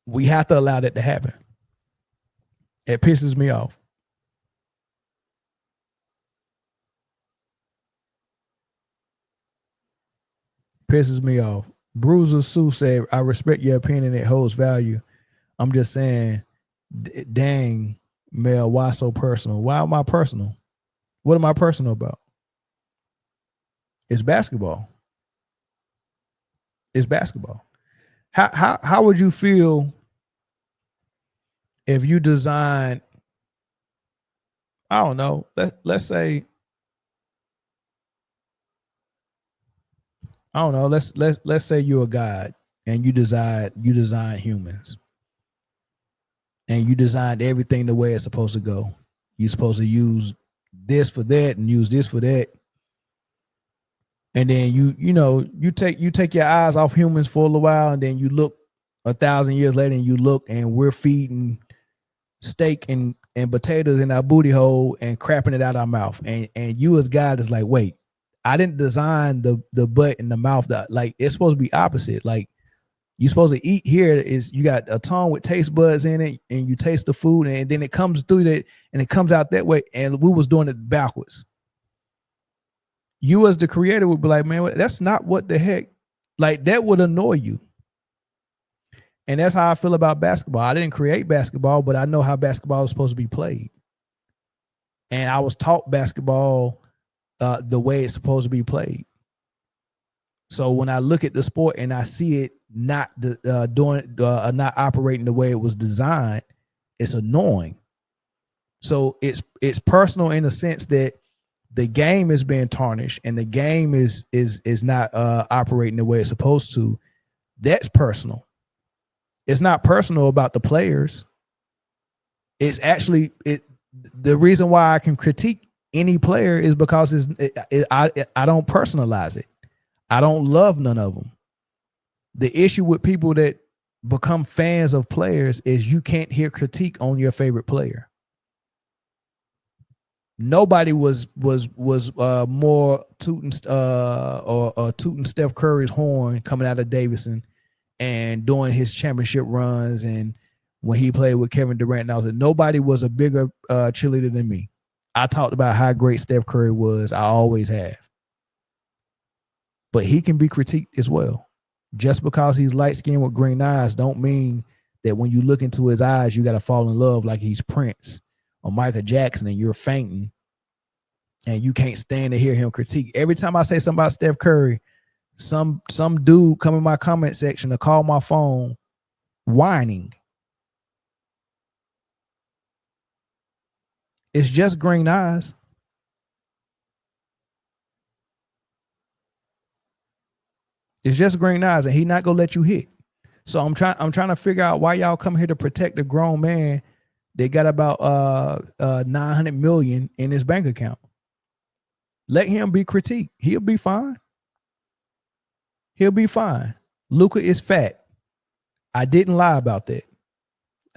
We have to allow that to happen. It pisses me off. Pisses me off. Bruiser Sue said, I respect your opinion. It holds value. I'm just saying, dang, Mel, why so personal? Why am I personal? What am I personal about? It's basketball. It's basketball. How would you feel if you design, I don't know, let's say, I don't know, let's say you're a god and you design humans. And you designed everything the way it's supposed to go. You're supposed to use this for that and use this for that. And then you take your eyes off humans for a little while, and then you look 1,000 years later and you look and we're feeding steak and potatoes in our booty hole and crapping it out our mouth. And you as God is like, wait, I didn't design the butt and the mouth. Like, it's supposed to be opposite. Like, you're supposed to eat here is you got a tongue with taste buds in it, and you taste the food, and then it comes through that and it comes out that way. And we was doing it backwards. You as the creator would be like, man, that's not what the heck. Like, that would annoy you. And that's how I feel about basketball. I didn't create basketball, but I know how basketball is supposed to be played. And I was taught basketball the way it's supposed to be played. So when I look at the sport and I see it not not operating the way it was designed, it's annoying. So it's personal in the sense that the game is being tarnished and the game is not operating the way it's supposed to. That's personal. It's not personal about the players. It's actually the reason why I can critique any player is because I don't personalize it. I don't love none of them. The issue with people that become fans of players is you can't hear critique on your favorite player. Nobody was more tooting tooting Steph Curry's horn coming out of Davidson and doing his championship runs, and when he played with Kevin Durant and all that. Nobody was a bigger cheerleader than me. I talked about how great Steph Curry was. I always have. But he can be critiqued as well. Just because he's light-skinned with green eyes don't mean that when you look into his eyes, you got to fall in love like he's Prince or Michael Jackson and you're fainting and you can't stand to hear him critique. Every time I say something about Steph Curry, some dude come in my comment section to call my phone whining. It's just green eyes. It's just green eyes, and he not gonna let you hit. So I'm trying to figure out why y'all come here to protect a grown man that got about 900 million in his bank account. Let him be critiqued. He'll be fine. He'll be fine. Luka is fat. I didn't lie about that.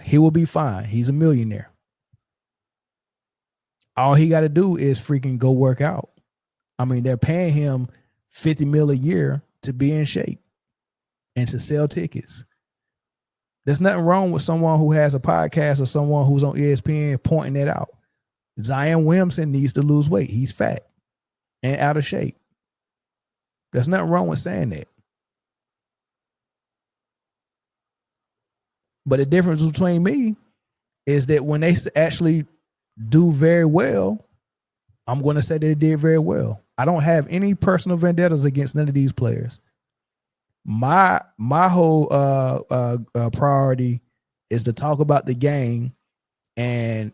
He will be fine. He's a millionaire. All he got to do is freaking go work out. I mean, they're paying him $50 million a year to be in shape and to sell tickets. There's nothing wrong with someone who has a podcast or someone who's on ESPN pointing that out. Zion Williamson needs to lose weight. He's fat and out of shape. There's nothing wrong with saying that. But the difference between me is that when they actually do very well, I'm going to say they did very well. I don't have any personal vendettas against none of these players. My whole priority is to talk about the game and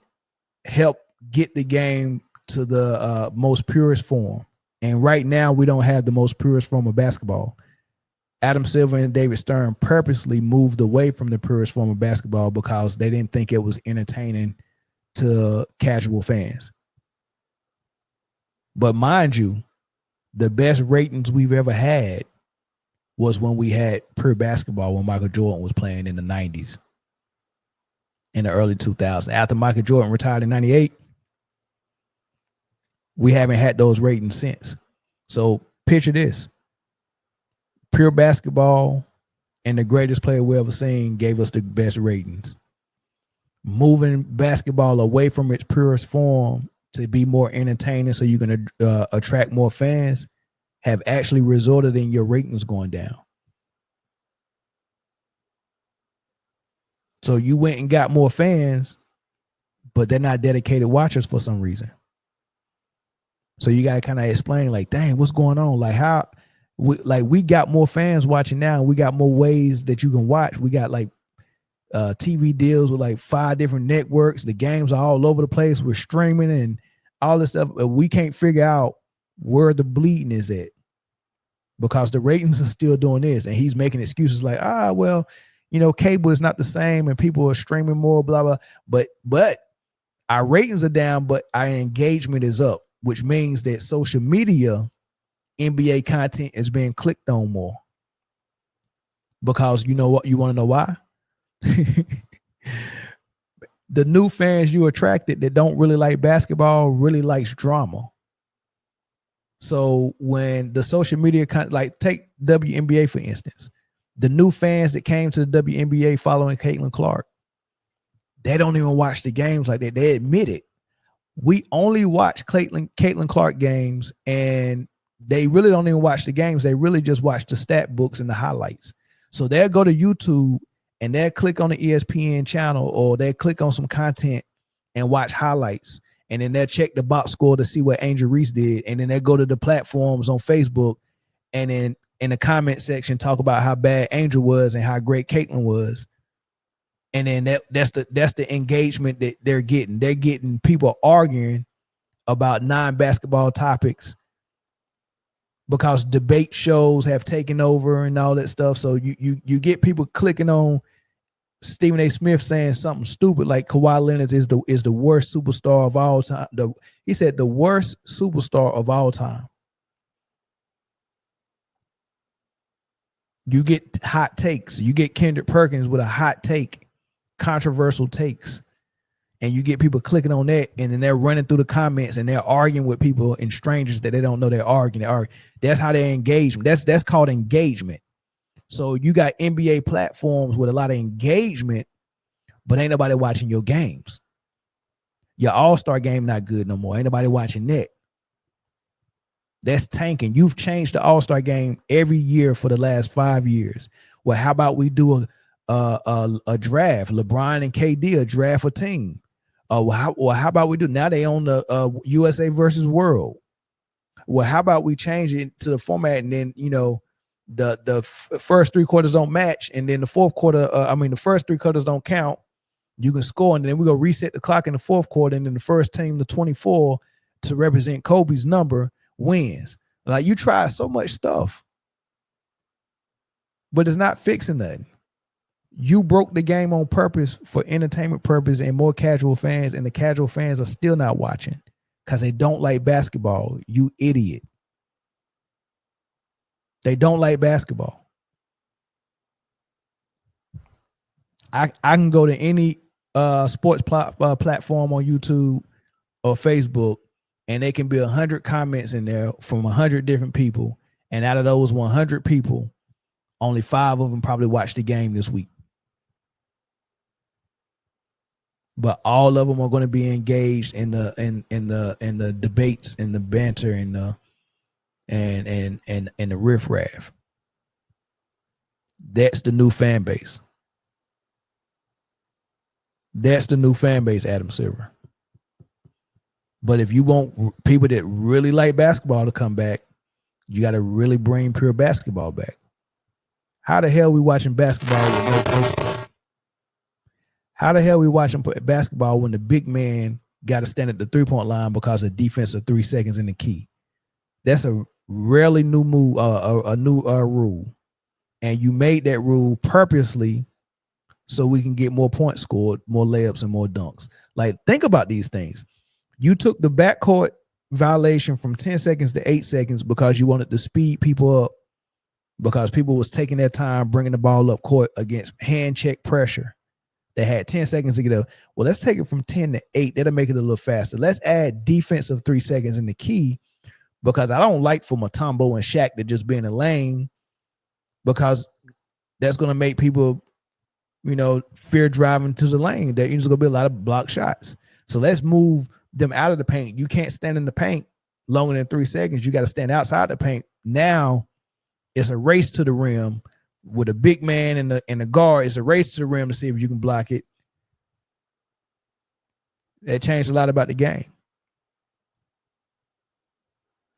help get the game to the most purest form. And right now, we don't have the most purest form of basketball. Adam Silver and David Stern purposely moved away from the purest form of basketball because they didn't think it was entertaining to casual fans. But mind you, the best ratings we've ever had was when we had pure basketball when Michael Jordan was playing in the 90s, in the early 2000s. After Michael Jordan retired in 98, we haven't had those ratings since. So picture this. Pure basketball and the greatest player we ever seen gave us the best ratings. Moving basketball away from its purest form to be more entertaining so you can attract more fans have actually resulted in your ratings going down. So you went and got more fans, but they're not dedicated watchers for some reason. So you got to kind of explain, like, dang, what's going on? Like, how, we got more fans watching now, and we got more ways that you can watch. We got like TV deals with like 5 different networks. The games are all over the place. We're streaming and all this stuff. We can't figure out where the bleeding is at because the ratings are still doing this. And he's making excuses like, well, you know, cable is not the same and people are streaming more, blah, blah. But our ratings are down, but our engagement is up, which means that social media NBA content is being clicked on more. Because you know what? You want to know why? The new fans you attracted that don't really like basketball really likes drama. So when the social media, like take WNBA for instance, the new fans that came to the WNBA following Caitlin Clark, they don't even watch the games like that. They admit it. We only watch Caitlin Clark games, and they really don't even watch the games. They really just watch the stat books and the highlights. So they'll go to YouTube and they'll click on the ESPN channel, or they'll click on some content and watch highlights. And then they'll check the box score to see what Angel Reese did. And then they'll go to the platforms on Facebook and then in the comment section talk about how bad Angel was and how great Caitlin was. And then that's the engagement that they're getting. They're getting people arguing about non-basketball topics because debate shows have taken over and all that stuff. So you get people clicking on Stephen A. Smith saying something stupid like Kawhi Leonard is the worst superstar of all time. He said the worst superstar of all time. You get hot takes. You get Kendrick Perkins with a hot take, controversial takes, and you get people clicking on that, and then they're running through the comments and they're arguing with people and strangers that they don't know they're arguing. That's how they engage. That's called engagement. So you got NBA platforms with a lot of engagement, but ain't nobody watching your games. Your All-Star game not good no more. Ain't nobody watching that. That's tanking. You've changed the All-Star game every year for the last 5 years. Well, how about we do a draft? LeBron and KD a draft a team. How about we do now? They own the USA versus World. Well, how about we change it to the format, and then the first 3 quarters don't match, and then the fourth quarter. The first 3 quarters don't count. You can score, and then we go reset the clock in the fourth quarter, and then the first team, the 24, to represent Kobe's number, wins. Like, you try so much stuff, but it's not fixing nothing. You broke the game on purpose for entertainment purpose and more casual fans, and the casual fans are still not watching because they don't like basketball. You idiot. They don't like basketball. I can go to any sports platform on YouTube or Facebook, and they can be 100 comments in there from 100 different people. And out of those 100 people, only 5 of them probably watched the game this week. But all of them are going to be engaged in the debates and the banter and the riffraff. That's the new fan base. That's the new fan base, Adam Silver. But if you want people that really like basketball to come back, you got to really bring pure basketball back. How the hell are we watching basketball with no post? How the hell are we watching basketball when the big man got to stand at the 3-point line because of defense of 3 seconds in the key? That's a rarely new move, a new rule. And you made that rule purposely so we can get more points scored, more layups, and more dunks. Like, think about these things. You took the backcourt violation from 10 seconds to 8 seconds because you wanted to speed people up, because people was taking their time bringing the ball up court against hand check pressure. They had 10 seconds to get up. Well, let's take it from 10 to 8. That'll make it a little faster. Let's add defense of 3 seconds in the key, because I don't like for Mutombo and Shaq to just be in the lane, because that's going to make people, fear driving to the lane. There's going to be a lot of block shots. So let's move them out of the paint. You can't stand in the paint longer than 3 seconds. You got to stand outside the paint. Now it's a race to the rim with a big man and the guard. It's a race to the rim to see if you can block it. That changed a lot about the game.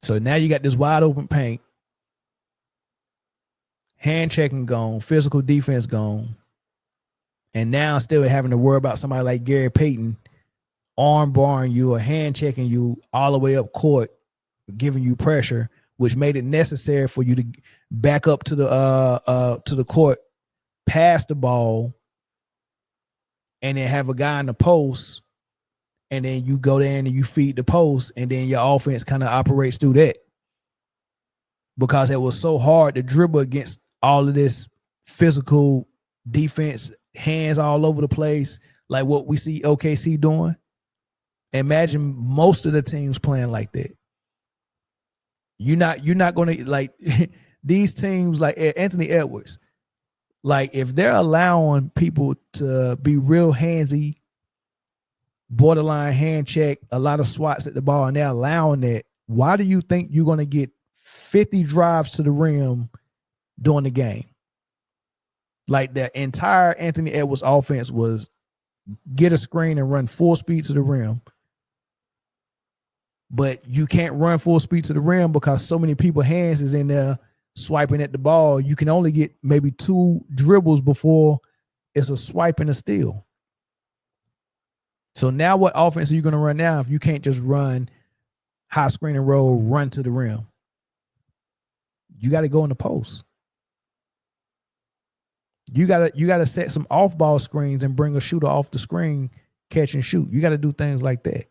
So now you got this wide open paint, hand checking gone, physical defense gone, and now still having to worry about somebody like Gary Payton arm barring you or hand checking you all the way up court, giving you pressure, which made it necessary for you to back up to the court, pass the ball, and then have a guy in the post, and then you go there and you feed the post, and then your offense kind of operates through that, because it was so hard to dribble against all of this physical defense, hands all over the place, like what we see OKC doing. Imagine most of the teams playing like that. You're not going to, like, these teams like Anthony Edwards, like, if they're allowing people to be real handsy, borderline hand check, a lot of swats at the ball, and they're allowing that, why do you think you're going to get 50 drives to the rim during the game? Like, the entire Anthony Edwards offense was get a screen and run full speed to the rim. But you can't run full speed to the rim because so many people hands is in there swiping at the ball. You can only get maybe 2 dribbles before it's a swipe and a steal. So now what offense are you going to run now if you can't just run high screen and roll, run to the rim? You got to go in the post. You got to set some off-ball screens and bring a shooter off the screen, catch and shoot. You got to do things like that.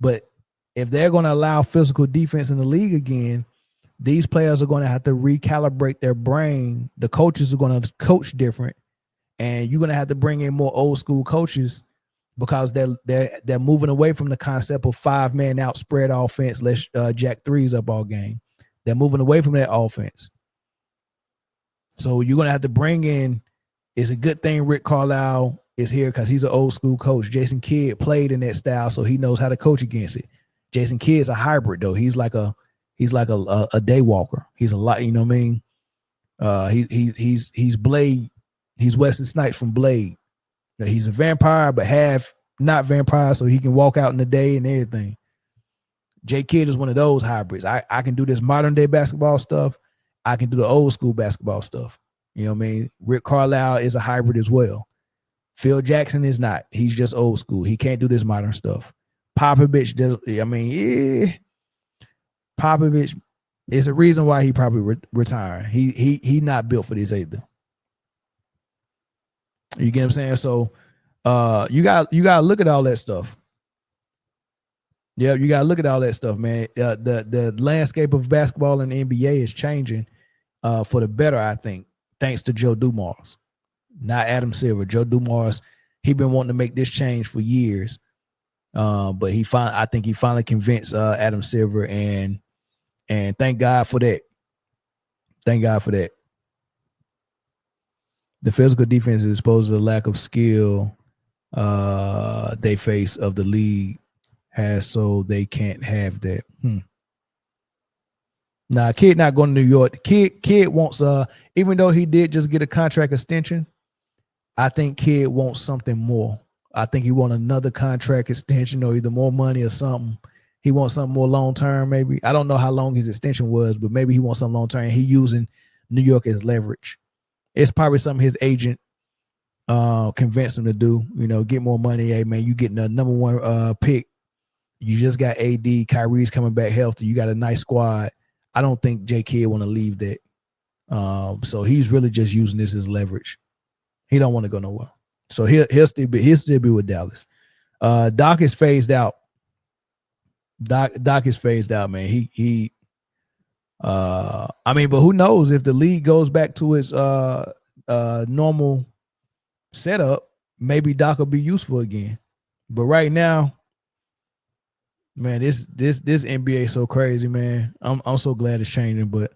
But if they're going to allow physical defense in the league again, these players are going to have to recalibrate their brain. The coaches are going to coach different, and you're going to have to bring in more old school coaches, because they're moving away from the concept of 5-man out spread offense. Let's jack threes up all game. They're moving away from that offense. So you're going to have to bring in. It's a good thing Rick Carlisle is here, because he's an old school coach. Jason Kidd played in that style, so he knows how to coach against it. Jason Kidd's a hybrid though. He's like a day walker. He's a lot, you know what I mean? He's Blade. He's Wesley Snipes from Blade. He's a vampire, but half not vampire, so he can walk out in the day and everything. Jay Kidd is one of those hybrids. I can do this modern day basketball stuff. I can do the old school basketball stuff. You know what I mean? Rick Carlisle is a hybrid as well. Phil Jackson is not. He's just old school. He can't do this modern stuff. Popovich does. I mean, yeah. Popovich is a reason why he probably retired. He not built for this either. You get what I'm saying? So you got to look at all that stuff. Yeah, you got to look at all that stuff, man. The landscape of basketball in the NBA is changing for the better, I think, thanks to Joe Dumars. Not Adam Silver. Joe Dumars, he been wanting to make this change for years, but I think he finally convinced Adam Silver, and thank God for that. Thank God for that. The physical defense is exposed to the lack of skill they face of the league has, so they can't have that. Nah, Kid not going to New York. Kid wants even though he did just get a contract extension, I think Kid wants something more. I think he wants another contract extension or either more money or something. He wants something more long term, maybe. I don't know how long his extension was, but maybe he wants something long term. He using New York as leverage. It's probably something his agent convinced him to do. You know, get more money. Hey man, you getting the number one pick. You just got AD. Kyrie's coming back healthy. You got a nice squad. I don't think J Kidd want to leave that. So he's really just using this as leverage. He don't want to go nowhere. So he'll still be with Dallas. Doc is phased out. Doc is phased out, man. I mean, but who knows if the league goes back to its normal setup, maybe Doc will be useful again. But right now, man, this NBA is so crazy, man. I'm so glad it's changing, but